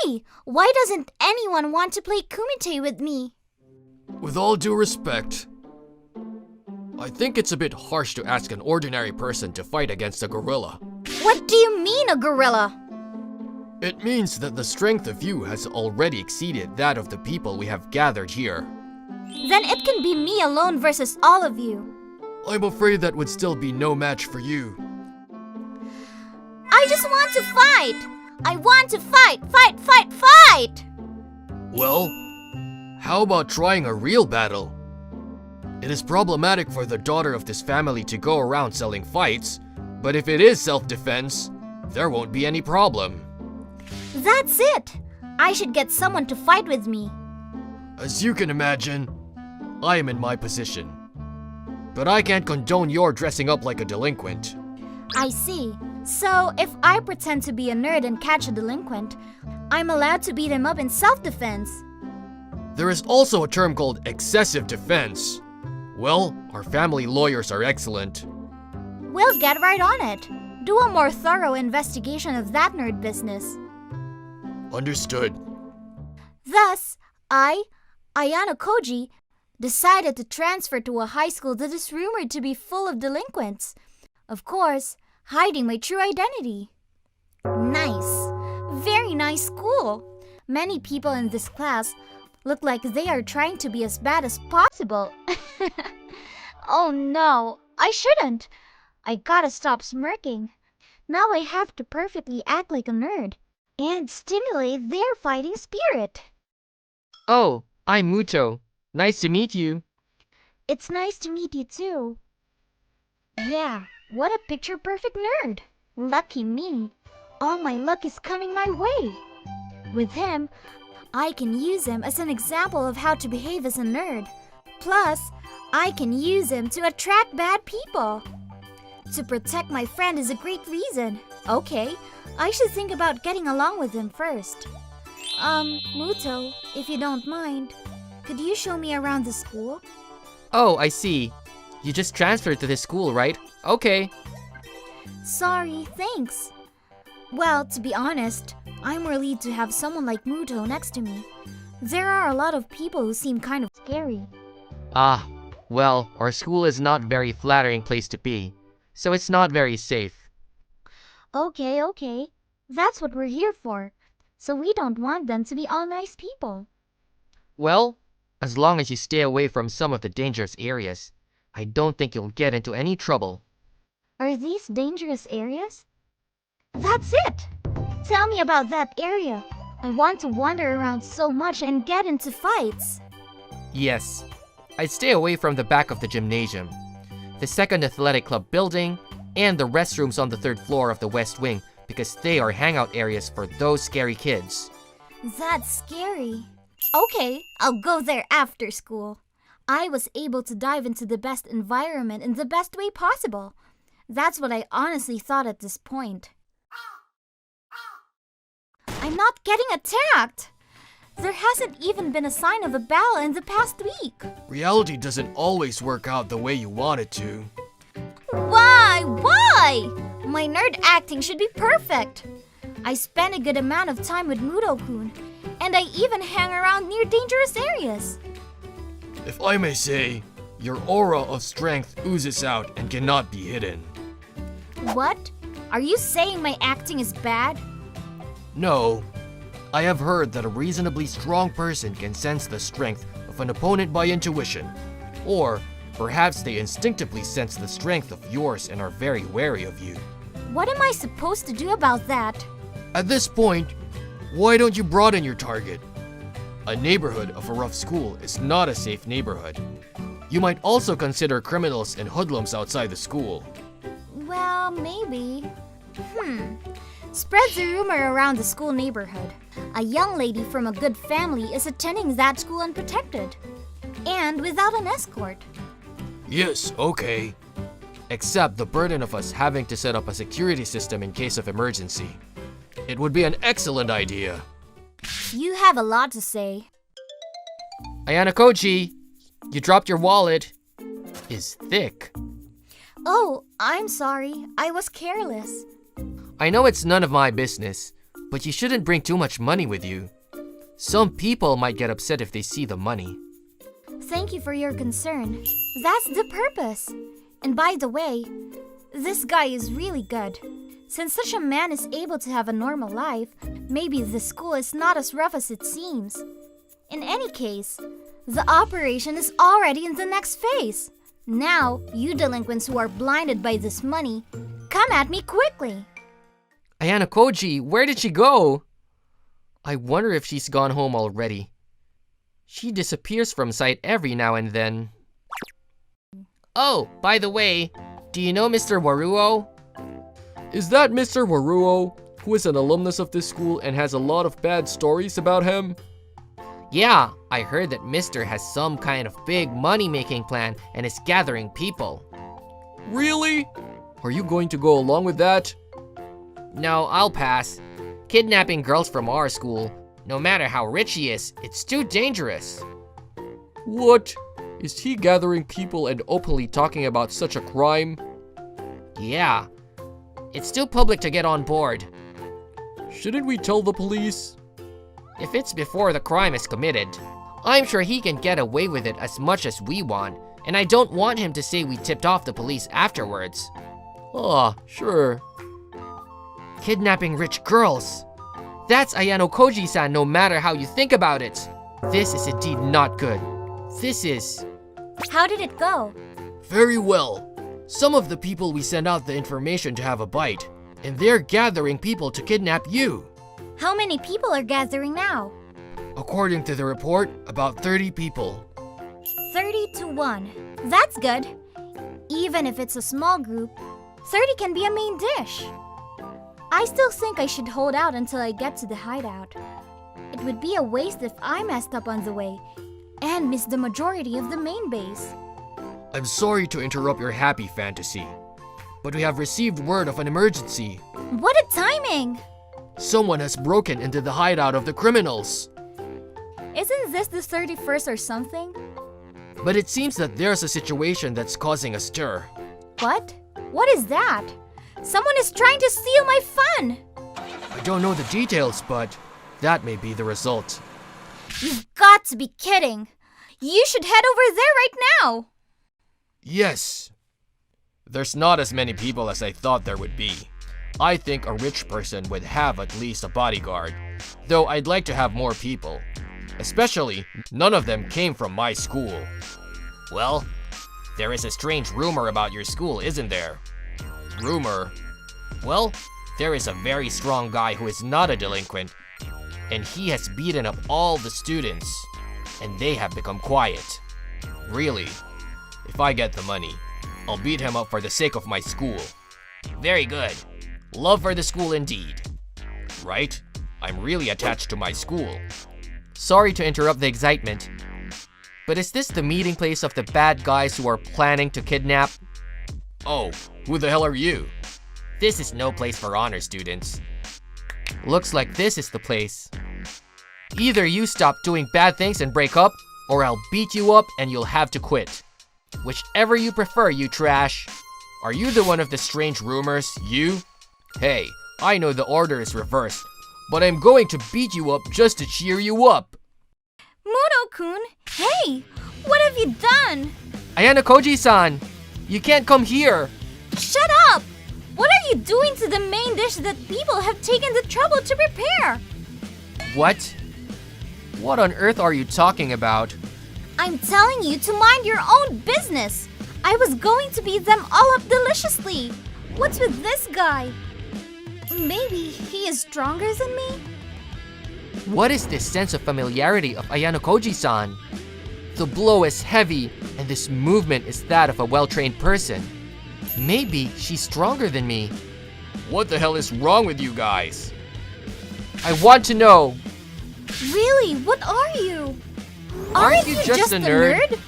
Hey, why doesn't anyone want to play kumite with me? With all due respect, I think it's a bit harsh to ask an ordinary person to fight against a gorilla. What do you mean, a gorilla? It means that the strength of you has already exceeded that of the people we have gathered here. Then it can be me alone versus all of you. I'm afraid that would still be no match for you. I just want to fight! I want to fight! Fight! Fight! Fight! Well, how about trying a real battle? It is problematic for the daughter of this family to go around selling fights, but if it is self-defense, there won't be any problem. That's it! I should get someone to fight with me. As you can imagine, I am in my position. But I can't condone your dressing up like a delinquent. I see. So, if I pretend to be a nerd and catch a delinquent, I'm allowed to beat him up in self-defense. There is also a term called excessive defense. Well, our family lawyers are excellent. We'll get right on it. Do a more thorough investigation of that nerd business. Understood. Thus, Ayano-koji, decided to transfer to a high school that is rumored to be full of delinquents. Of course, hiding my true identity. Nice. Very nice school. Many people in this class look like they are trying to be as bad as possible. Oh no, I shouldn't. I gotta stop smirking. Now I have to perfectly act like a nerd and stimulate their fighting spirit. Oh, I'm Muto. Nice to meet you. It's nice to meet you too. Yeah, what a picture-perfect nerd. Lucky me. All my luck is coming my way. With him, I can use him as an example of how to behave as a nerd. Plus, I can use him to attract bad people. To protect my friend is a great reason. Okay, I should think about getting along with him first. Muto, if you don't mind, could you show me around the school? Oh, I see. You just transferred to this school, right? Okay. Sorry, thanks. Well, to be honest, I'm relieved to have someone like Muto next to me. There are a lot of people who seem kind of scary. Ah, well, our school is not a very flattering place to be, so it's not very safe. Okay. That's what we're here for. So we don't want them to be all nice people. Well, as long as you stay away from some of the dangerous areas, I don't think you'll get into any trouble. Are these dangerous areas? That's it! Tell me about that area. I want to wander around so much and get into fights. Yes, I'd stay away from the back of the gymnasium, the second athletic club building, and the restrooms on the third floor of the West Wing because they are hangout areas for those scary kids. That's scary. Okay, I'll go there after school. I was able to dive into the best environment in the best way possible. That's what I honestly thought at this point. I'm not getting attacked! There hasn't even been a sign of a battle in the past week. Reality doesn't always work out the way you want it to. Why? My nerd acting should be perfect. I spend a good amount of time with Muto-kun, and I even hang around near dangerous areas. If I may say, your aura of strength oozes out and cannot be hidden. What? Are you saying my acting is bad? No. I have heard that a reasonably strong person can sense the strength of an opponent by intuition. Or perhaps they instinctively sense the strength of yours and are very wary of you. What am I supposed to do about that? At this point, why don't you broaden your target? A neighborhood of a rough school is not a safe neighborhood. You might also consider criminals and hoodlums outside the school. Well, maybe. Spreads a rumor around the school neighborhood. A young lady from a good family is attending that school unprotected. And without an escort. Yes, okay. Except the burden of us having to set up a security system in case of emergency. It would be an excellent idea. You have a lot to say. Ayano-koji, you dropped your wallet. Is thick. Oh, I'm sorry. I was careless. I know it's none of my business, But you shouldn't bring too much money with you. Some people might get upset if they see the money. Thank you for your concern. That's the purpose. And by the way, this guy is really good. Since such a man is able to have a normal life, maybe the school is not as rough as it seems. In any case, the operation is already in the next phase. Now, you delinquents who are blinded by this money, come at me quickly. Ayano Koji, where did she go? I wonder if she's gone home already. She disappears from sight every now and then. Oh, by the way, do you know Mr. Waruo? Is that Mr. Waruo, who is an alumnus of this school and has a lot of bad stories about him? Yeah, I heard that Mr. has some kind of big money-making plan and is gathering people. Really? Are you going to go along with that? No, I'll pass. Kidnapping girls from our school, no matter how rich he is, it's too dangerous. What? Is he gathering people and openly talking about such a crime? Yeah. It's too public to get on board. Shouldn't we tell the police? If it's before the crime is committed, I'm sure he can get away with it as much as we want, and I don't want him to say we tipped off the police afterwards. Ah, sure. Kidnapping rich girls. That's Ayano Koji-san no matter how you think about it. This is indeed not good. This is... How did it go? Very well. Some of the people we sent out the information to have a bite, and they're gathering people to kidnap you. How many people are gathering now? According to the report, about 30 people. 30 to 1. That's good. Even if it's a small group, 30 can be a main dish. I still think I should hold out until I get to the hideout. It would be a waste if I messed up on the way and missed the majority of the main base. I'm sorry to interrupt your happy fantasy, but we have received word of an emergency. What a timing! Someone has broken into the hideout of the criminals. Isn't this the 31st or something? But it seems that there's a situation that's causing a stir. What? What is that? Someone is trying to steal my fun! I don't know the details, but that may be the result. You've got to be kidding! You should head over there right now! Yes. There's not as many people as I thought there would be. I think a rich person would have at least a bodyguard, though I'd like to have more people. Especially, none of them came from my school. Well, there is a strange rumor about your school, isn't there? Rumor? Well, there is a very strong guy who is not a delinquent, and he has beaten up all the students, and they have become quiet. Really? If I get the money, I'll beat him up for the sake of my school. Very good. Love for the school indeed. Right? I'm really attached to my school. Sorry to interrupt the excitement, but is this the meeting place of the bad guys who are planning to kidnap? Oh, who the hell are you? This is no place for honor students. Looks like this is the place. Either you stop doing bad things and break up, or I'll beat you up and you'll have to quit. Whichever you prefer, you trash. Are you the one of the strange rumors, you? Hey, I know the order is reversed, but I'm going to beat you up just to cheer you up. Muto-kun, hey! What have you done? Ayano Koji-san, you can't come here. Shut up! What are you doing to the main dish that people have taken the trouble to prepare? What? What on earth are you talking about? I'm telling you to mind your own business. I was going to beat them all up deliciously. What's with this guy? Maybe he is stronger than me? What is this sense of familiarity of Ayano Koji-san? The blow is heavy, and this movement is that of a well-trained person. Maybe she's stronger than me. What the hell is wrong with you guys? I want to know. Really? What are you? Aren't you just a nerd?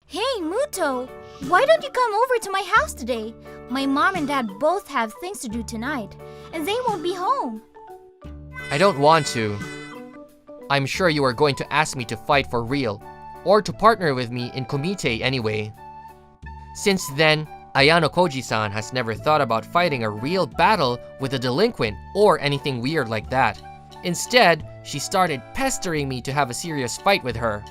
Hey, Muto! Why don't you come over to my house today? My mom and dad both have things to do tonight, and they won't be home. I don't want to. I'm sure you are going to ask me to fight for real, or to partner with me in Komite anyway. Since then, Ayano Koji-san has never thought about fighting a real battle with a delinquent or anything weird like that. Instead, she started pestering me to have a serious fight with her.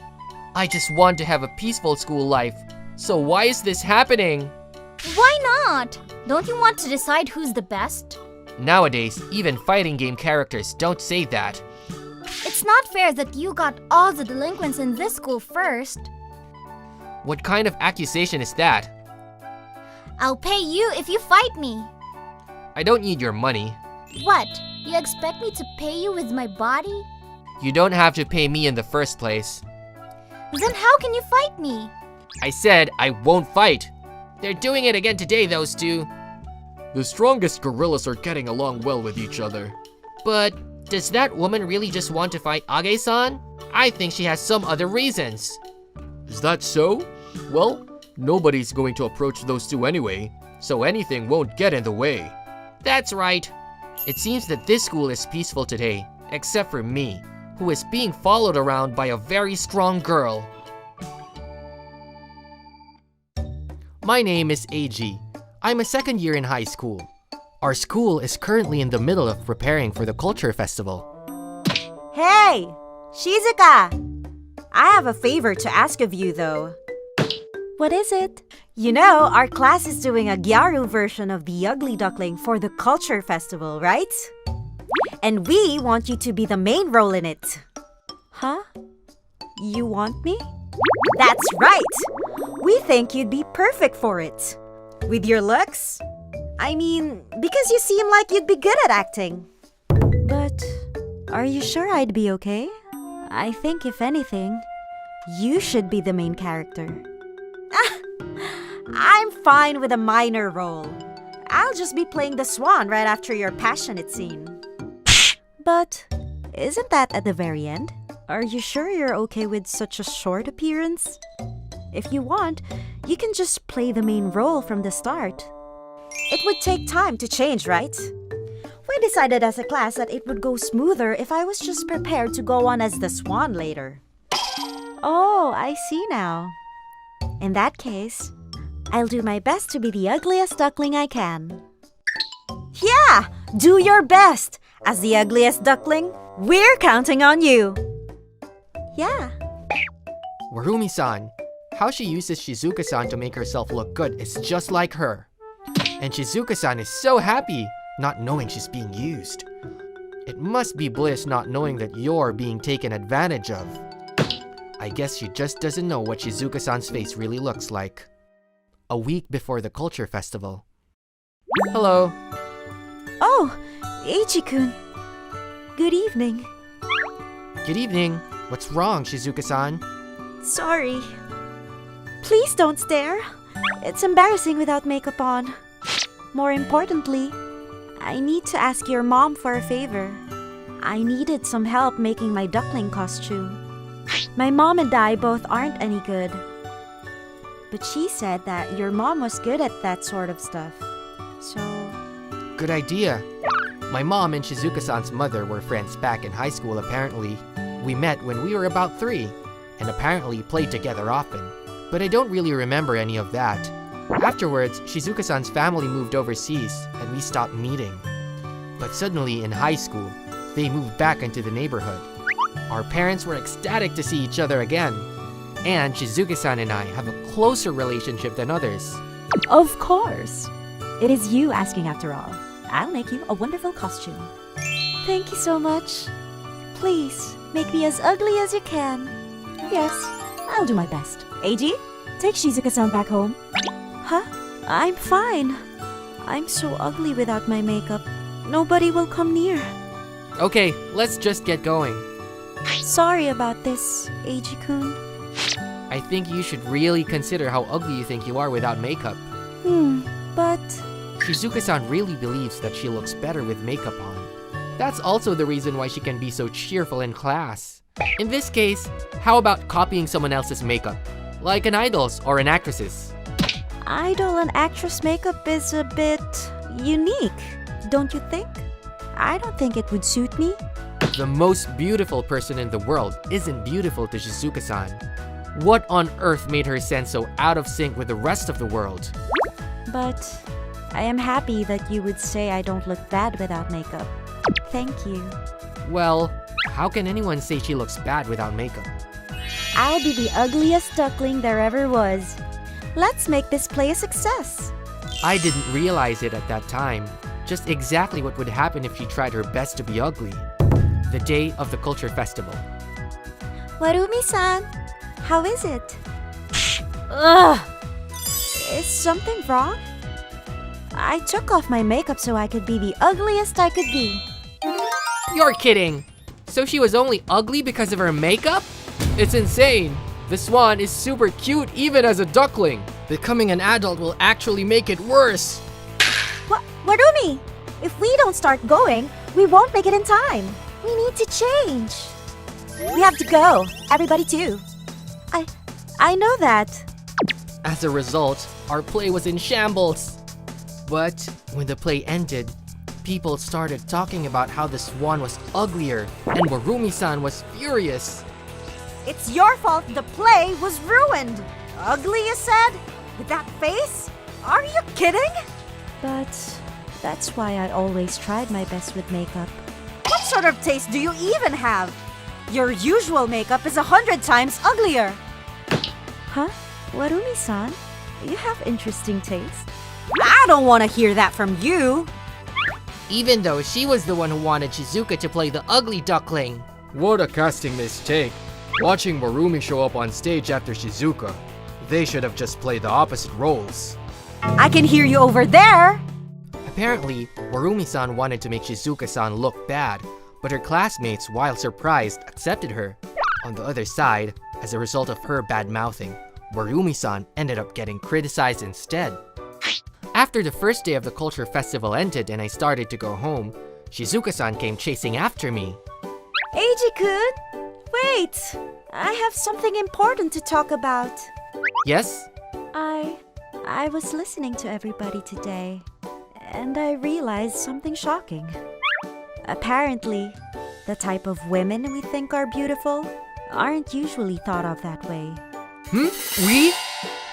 I just want to have a peaceful school life, so why is this happening? Why not? Don't you want to decide who's the best? Nowadays, even fighting game characters don't say that. It's not fair that you got all the delinquents in this school first. What kind of accusation is that? I'll pay you if you fight me. I don't need your money. What? You expect me to pay you with my body? You don't have to pay me in the first place. Then how can you fight me? I said I won't fight. They're doing it again today, those two. The strongest gorillas are getting along well with each other. But does that woman really just want to fight Age-san? I think she has some other reasons. Is that so? Well, nobody's going to approach those two anyway, so anything won't get in the way. That's right. It seems that this school is peaceful today, except for me, who is being followed around by a very strong girl. My name is AG. I'm a second year in high school. Our school is currently in the middle of preparing for the culture festival. Hey! Shizuka! I have a favor to ask of you though. What is it? You know, our class is doing a Gyaru version of The Ugly Duckling for the culture festival, right? And we want you to be the main role in it. Huh? You want me? That's right! We think you'd be perfect for it. With your looks? I mean, because you seem like you'd be good at acting. But are you sure I'd be okay? I think if anything, you should be the main character. I'm fine with a minor role. I'll just be playing the swan right after your passionate scene. But isn't that at the very end? Are you sure you're okay with such a short appearance? If you want, you can just play the main role from the start. It would take time to change, right? We decided as a class that it would go smoother if I was just prepared to go on as the swan later. Oh, I see now. In that case, I'll do my best to be the ugliest duckling I can. Yeah! Do your best! As the ugliest duckling, we're counting on you! Yeah. Warumi-san, how she uses Shizuka-san to make herself look good is just like her. And Shizuka-san is so happy, not knowing she's being used. It must be bliss not knowing that you're being taken advantage of. I guess she just doesn't know what Shizuka-san's face really looks like. A week before the culture festival. Hello. Oh, Eiji-kun. Good evening. Good evening. What's wrong, Shizuka-san? Sorry. Please don't stare. It's embarrassing without makeup on. More importantly, I need to ask your mom for a favor. I needed some help making my duckling costume. My mom and I both aren't any good. But she said that your mom was good at that sort of stuff. So... Good idea. My mom and Shizuka-san's mother were friends back in high school apparently. We met when we were about 3, and apparently played together often. But I don't really remember any of that. Afterwards, Shizuka-san's family moved overseas, and we stopped meeting. But suddenly in high school, they moved back into the neighborhood. Our parents were ecstatic to see each other again. And Shizuka-san and I have a closer relationship than others. Of course. It is you asking after all. I'll make you a wonderful costume. Thank you so much. Please, make me as ugly as you can. Yes, I'll do my best. Eiji, take Shizuka-san back home. Huh? I'm fine. I'm so ugly without my makeup. Nobody will come near. Okay, let's just get going. Sorry about this, Eiji-kun. I think you should really consider how ugly you think you are without makeup. But... Shizuka-san really believes that she looks better with makeup on. That's also the reason why she can be so cheerful in class. In this case, how about copying someone else's makeup? Like an idol's or an actress's. Idol and actress makeup is a bit unique, don't you think? I don't think it would suit me. The most beautiful person in the world isn't beautiful to Shizuka-san. What on earth made her sense so out of sync with the rest of the world? But I am happy that you would say I don't look bad without makeup. Thank you. Well, how can anyone say she looks bad without makeup? I'll be the ugliest duckling there ever was. Let's make this play a success. I didn't realize it at that time. Just exactly what would happen if she tried her best to be ugly. The day of the culture festival. Warumi-san, how is it? Ugh! Is something wrong? I took off my makeup so I could be the ugliest I could be. You're kidding! So she was only ugly because of her makeup? It's insane! The swan is super cute even as a duckling. Becoming an adult will actually make it worse. Warumi! If we don't start going, we won't make it in time. We need to change. We have to go. Everybody too. I know that. As a result, our play was in shambles. But when the play ended, people started talking about how the swan was uglier, and Warumi-san was furious. It's your fault the play was ruined. Ugly, you said? With that face? Are you kidding? But that's why I always tried my best with makeup. What sort of taste do you even have? Your usual makeup is 100 times uglier. Huh? Warumi-san, you have interesting taste. I don't want to hear that from you. Even though she was the one who wanted Shizuka to play the ugly duckling. What a casting mistake. Watching Warumi show up on stage after Shizuka. They should have just played the opposite roles. I can hear you over there. Apparently, Warumi-san wanted to make Shizuka-san look bad, but her classmates, while surprised, accepted her. On the other side, as a result of her bad-mouthing, Warumi-san ended up getting criticized instead. After the first day of the culture festival ended and I started to go home, Shizuka-san came chasing after me. Eiji-kun, wait! I have something important to talk about. Yes? I was listening to everybody today, and I realized something shocking. Apparently, the type of women we think are beautiful aren't usually thought of that way. We?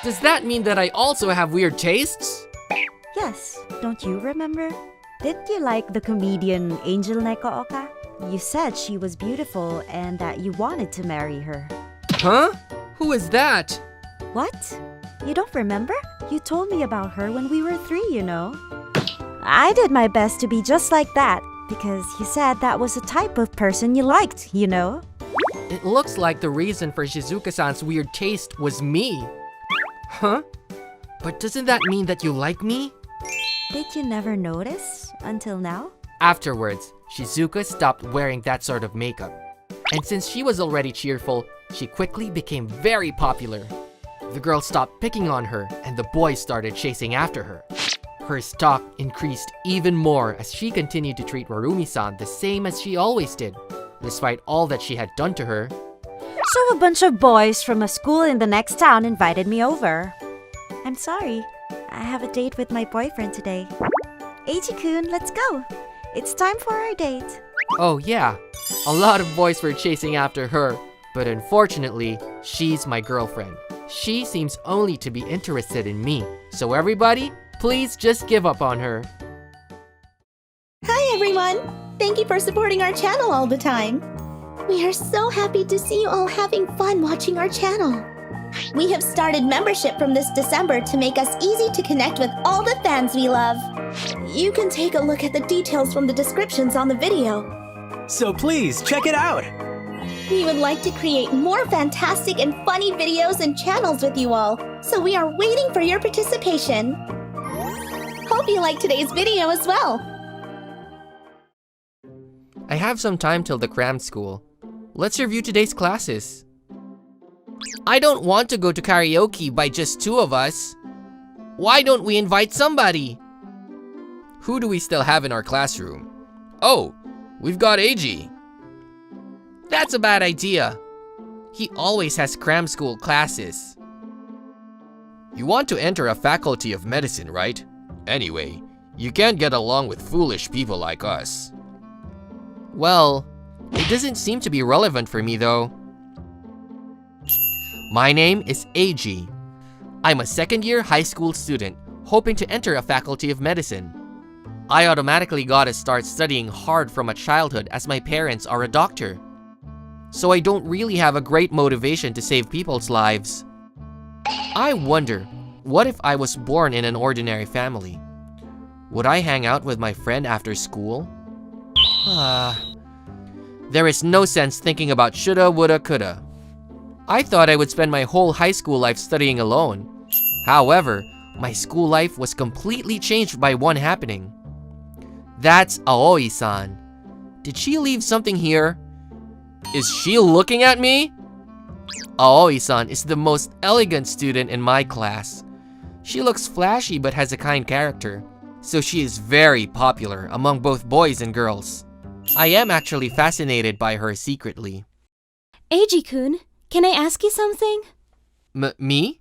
Does that mean that I also have weird tastes? Yes, don't you remember? Didn't you like the comedian Angel Neko? You said she was beautiful and that you wanted to marry her. Huh? Who is that? What? You don't remember? You told me about her when we were 3, you know. I did my best to be just like that because you said that was the type of person you liked, you know. It looks like the reason for Shizuka-san's weird taste was me. Huh? But doesn't that mean that you like me? Did you never notice until now? Afterwards, Shizuka stopped wearing that sort of makeup. And since she was already cheerful, she quickly became very popular. The girls stopped picking on her and the boys started chasing after her. Her stock increased even more as she continued to treat Warumi-san the same as she always did, despite all that she had done to her. So a bunch of boys from a school in the next town invited me over. I'm sorry, I have a date with my boyfriend today. Eiji-kun, let's go. It's time for our date. Oh yeah, a lot of boys were chasing after her, but unfortunately, she's my girlfriend. She seems only to be interested in me, so everybody, please just give up on her. Hi everyone! Thank you for supporting our channel all the time. We are so happy to see you all having fun watching our channel. We have started membership from this December to make us easy to connect with all the fans we love. You can take a look at the details from the descriptions on the video. So please, check it out! We would like to create more fantastic and funny videos and channels with you all, so we are waiting for your participation. Hope you like today's video as well. I have some time till the cram school. Let's review today's classes. I don't want to go to karaoke by just 2 of us. Why don't we invite somebody? Who do we still have in our classroom? Oh, we've got Eiji. That's a bad idea. He always has cram school classes. You want to enter a faculty of medicine, right? Anyway, you can't get along with foolish people like us. Well, it doesn't seem to be relevant for me though. My name is Eiji. I'm a second-year high school student hoping to enter a faculty of medicine. I automatically got to start studying hard from a childhood as my parents are a doctor. So I don't really have a great motivation to save people's lives. I wonder, what if I was born in an ordinary family? Would I hang out with my friend after school? There is no sense thinking about shoulda, woulda, coulda. I thought I would spend my whole high school life studying alone. However, my school life was completely changed by one happening. That's Aoi-san. Did she leave something here? Is she looking at me? Aoi-san is the most elegant student in my class. She looks flashy but has a kind character, so she is very popular among both boys and girls. I am actually fascinated by her secretly. Eiji-kun, can I ask you something? Me?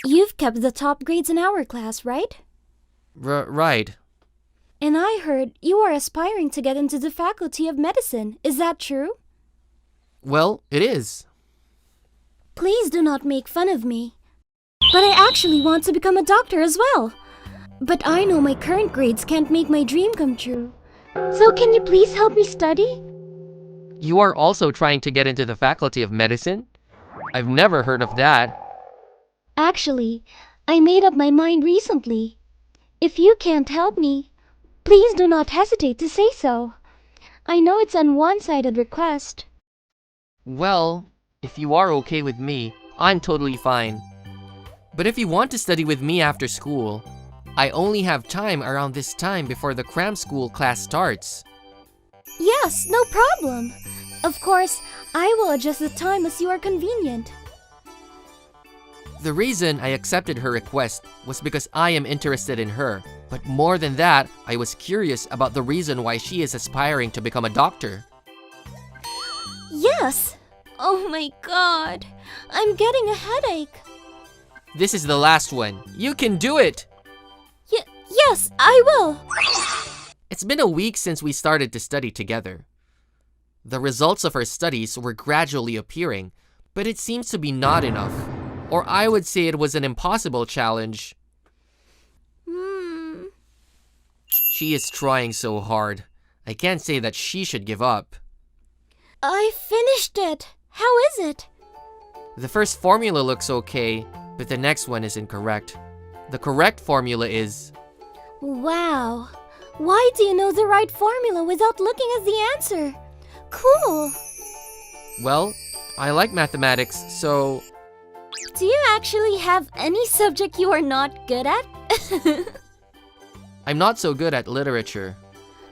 You've kept the top grades in our class, right? Right. And I heard you are aspiring to get into the faculty of medicine. Is that true? Well, it is. Please do not make fun of me. But I actually want to become a doctor as well. But I know my current grades can't make my dream come true. So can you please help me study? You are also trying to get into the faculty of medicine? I've never heard of that. Actually, I made up my mind recently. If you can't help me, please do not hesitate to say so. I know it's an one-sided request. Well, if you are okay with me, I'm totally fine. But if you want to study with me after school, I only have time around this time before the cram school class starts. Yes, no problem. Of course, I will adjust the time as you are convenient. The reason I accepted her request was because I am interested in her. But more than that, I was curious about the reason why she is aspiring to become a doctor. Yes! Oh my god, I'm getting a headache. This is the last one. You can do it! Yes, I will! It's been a week since we started to study together. The results of our studies were gradually appearing, but it seems to be not enough. Or I would say it was an impossible challenge. She is trying so hard. I can't say that she should give up. I finished it. How is it? The first formula looks okay, but the next one is incorrect. The correct formula is... Wow. Why do you know the right formula without looking at the answer? Cool. Well, I like mathematics, so... Do you actually have any subject you are not good at? I'm not so good at literature.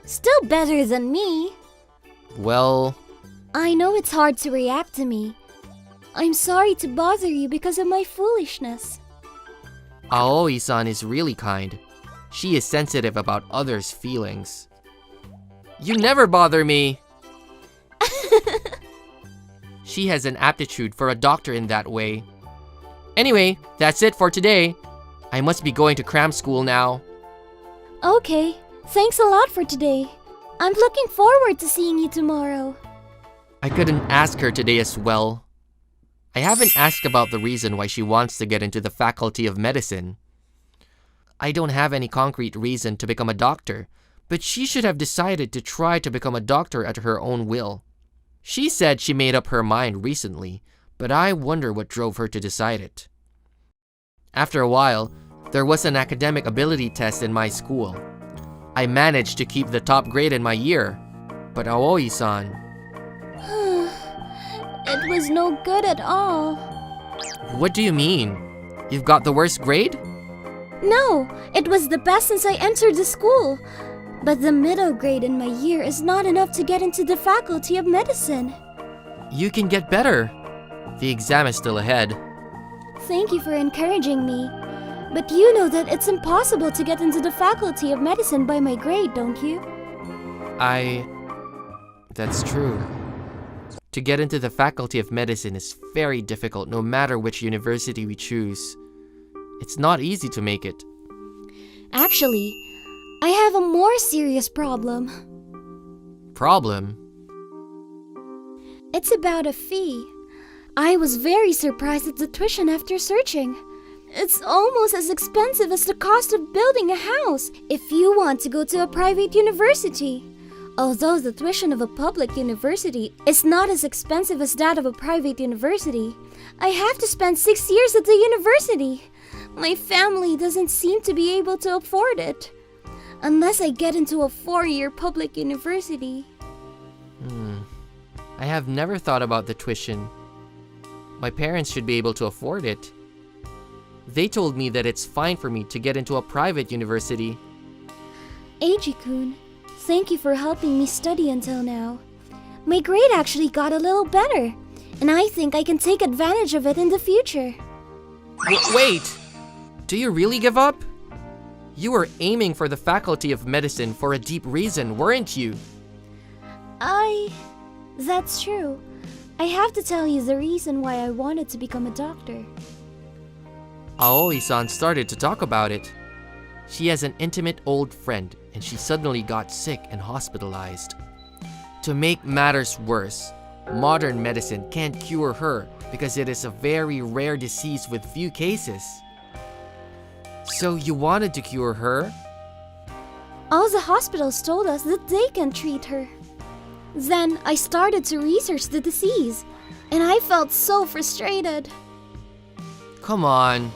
Still better than me. Well... I know it's hard to react to me. I'm sorry to bother you because of my foolishness. Aoi-san is really kind. She is sensitive about others' feelings. You never bother me! She has an aptitude for a doctor in that way. Anyway, that's it for today. I must be going to cram school now. Okay, thanks a lot for today. I'm looking forward to seeing you tomorrow. I couldn't ask her today as well. I haven't asked about the reason why she wants to get into the faculty of medicine. I don't have any concrete reason to become a doctor, but she should have decided to try to become a doctor at her own will. She said she made up her mind recently, but I wonder what drove her to decide it. After a while, there was an academic ability test in my school. I managed to keep the top grade in my year, but Aoi-san... It was no good at all. What do you mean? You've got the worst grade? No, it was the best since I entered the school. But the middle grade in my year is not enough to get into the faculty of medicine. You can get better. The exam is still ahead. Thank you for encouraging me. But you know that it's impossible to get into the faculty of medicine by my grade, don't you? That's true. To get into the faculty of medicine is very difficult no matter which university we choose. It's not easy to make it. Actually, I have a more serious problem. Problem? It's about a fee. I was very surprised at the tuition after searching. It's almost as expensive as the cost of building a house if you want to go to a private university. Although the tuition of a public university is not as expensive as that of a private university, I have to spend 6 years at the university. My family doesn't seem to be able to afford it. Unless I get into a 4-year public university. I have never thought about the tuition. My parents should be able to afford it. They told me that it's fine for me to get into a private university. Eiji-kun, thank you for helping me study until now. My grade actually got a little better, and I think I can take advantage of it in the future. Wait! Do you really give up? You were aiming for the Faculty of Medicine for a deep reason, weren't you? That's true. I have to tell you the reason why I wanted to become a doctor. Aoi-san started to talk about it. She has an intimate old friend, and she suddenly got sick and hospitalized. To make matters worse, modern medicine can't cure her because it is a very rare disease with few cases. So you wanted to cure her? All the hospitals told us that they can treat her. Then I started to research the disease, and I felt so frustrated. Come on.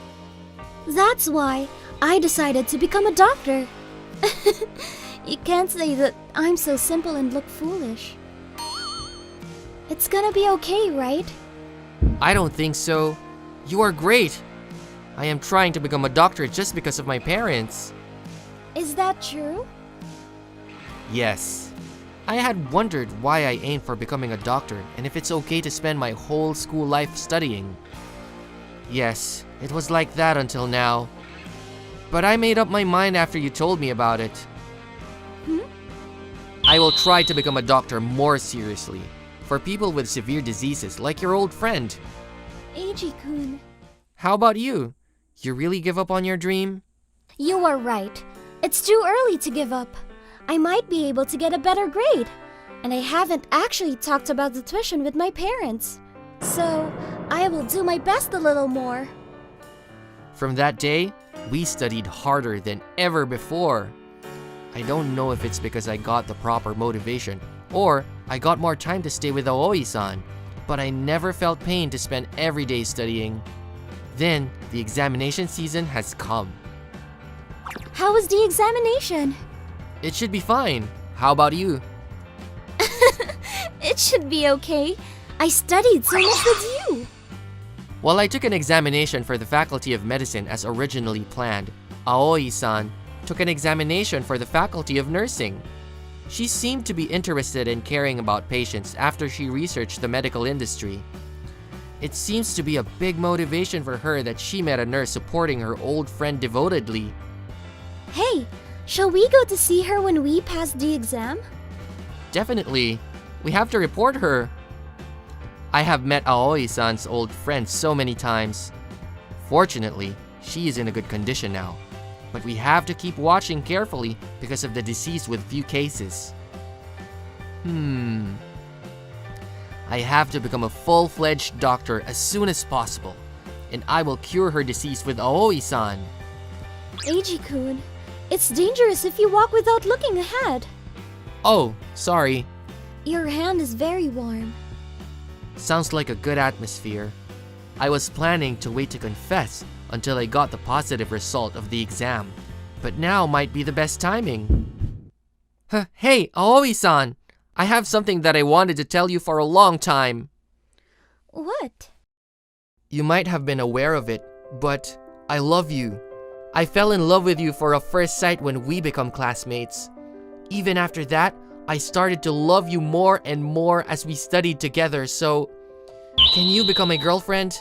That's why I decided to become a doctor. You can't say that I'm so simple and look foolish. It's gonna be okay, right? I don't think so. You are great. I am trying to become a doctor just because of my parents. Is that true? Yes. I had wondered why I aimed for becoming a doctor and if it's okay to spend my whole school life studying. Yes, it was like that until now. But I made up my mind after you told me about it. I will try to become a doctor more seriously, for people with severe diseases like your old friend. Eiji-kun. How about you? You really give up on your dream? You are right. It's too early to give up. I might be able to get a better grade. And I haven't actually talked about the tuition with my parents. So, I will do my best a little more. From that day, we studied harder than ever before. I don't know if it's because I got the proper motivation or I got more time to stay with Aoi-san, but I never felt pain to spend every day studying. Then, the examination season has come. How was the examination? It should be fine. How about you? It should be okay. I studied so much with you. While I took an examination for the Faculty of Medicine as originally planned, Aoi-san took an examination for the Faculty of Nursing. She seemed to be interested in caring about patients after she researched the medical industry. It seems to be a big motivation for her that she met a nurse supporting her old friend devotedly. Hey, shall we go to see her when we pass the exam? Definitely. We have to report her. I have met Aoi-san's old friend so many times. Fortunately, she is in a good condition now. But we have to keep watching carefully because of the disease with few cases. I have to become a full-fledged doctor as soon as possible. And I will cure her disease with Aoi-san. Eiji-kun, it's dangerous if you walk without looking ahead. Oh, sorry. Your hand is very warm. Sounds like a good atmosphere. I was planning to wait to confess until I got the positive result of the exam, but now might be the best timing. Hey, Aoi-san! I have something that I wanted to tell you for a long time. What? You might have been aware of it, but I love you. I fell in love with you for a first sight when we become classmates. Even after that, I started to love you more and more as we studied together, so can you become my girlfriend?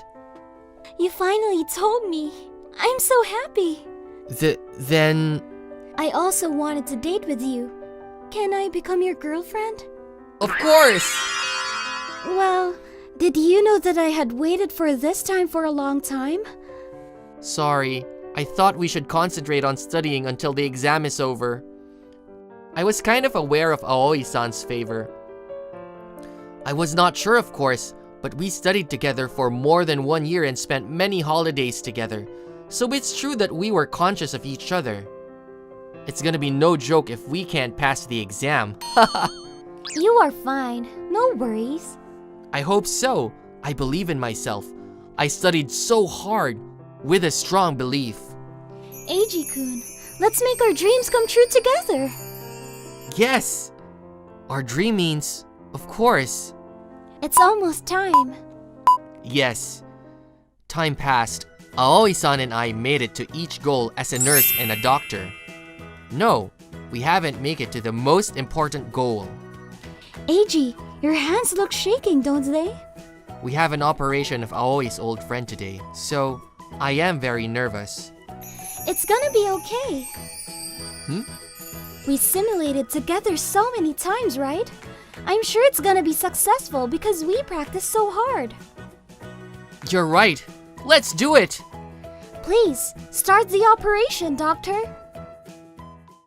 You finally told me. I'm so happy. Then... I also wanted to date with you. Can I become your girlfriend? Of course! Well, did you know that I had waited for this time for a long time? Sorry, I thought we should concentrate on studying until the exam is over. I was kind of aware of Aoi-san's favor. I was not sure, of course, but we studied together for more than 1 year and spent many holidays together. so it's true that we were conscious of each other. It's gonna be no joke if we can't pass the exam. You are fine. No worries. I hope so. I believe in myself. I studied so hard, with a strong belief. Eiji-kun, let's make our dreams come true together. Yes! Our dream means, of course. It's almost time. Yes. Time passed. Aoi-san and I made it to each goal as a nurse and a doctor. No, we haven't made it to the most important goal. Eiji, your hands look shaking, don't they? We have an operation of Aoi's old friend today, so I am very nervous. It's gonna be okay. We simulated together so many times, right? I'm sure it's gonna be successful because we practiced so hard. You're right. Let's do it! Please, start the operation, doctor.